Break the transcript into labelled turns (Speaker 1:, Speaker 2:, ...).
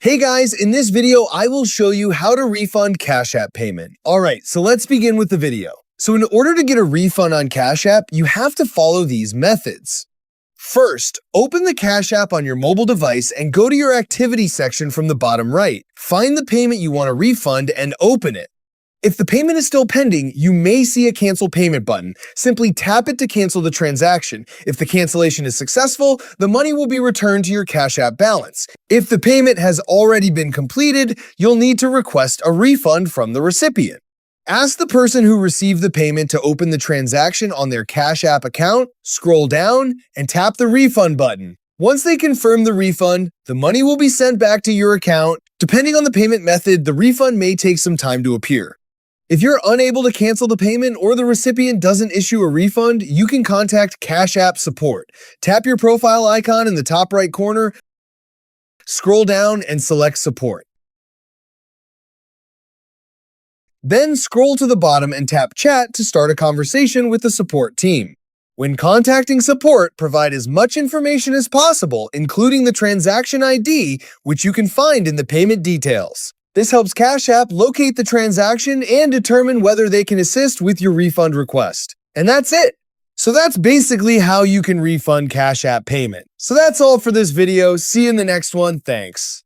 Speaker 1: Hey guys, in this video, I will show you how to refund Cash App payment. Alright, so let's begin with the video. So in order to get a refund on Cash App, you have to follow these methods. First, open the Cash App on your mobile device and go to your activity section from the bottom right. Find the payment you want to refund and open it. If the payment is still pending, you may see a cancel payment button. Simply tap it to cancel the transaction. If the cancellation is successful, the money will be returned to your Cash App balance. If the payment has already been completed, you'll need to request a refund from the recipient. Ask the person who received the payment to open the transaction on their Cash App account, scroll down, and tap the refund button. Once they confirm the refund, the money will be sent back to your account. Depending on the payment method, the refund may take some time to appear. If you're unable to cancel the payment or the recipient doesn't issue a refund, you can contact Cash App support. Tap your profile icon in the top right corner, scroll down and select support. Then scroll to the bottom and tap chat to start a conversation with the support team. When contacting support, provide as much information as possible, including the transaction ID, which you can find in the payment details. This helps Cash App locate the transaction and determine whether they can assist with your refund request. And that's it. So that's basically how you can refund Cash App payment. So that's all for this video. See you in the next one. Thanks.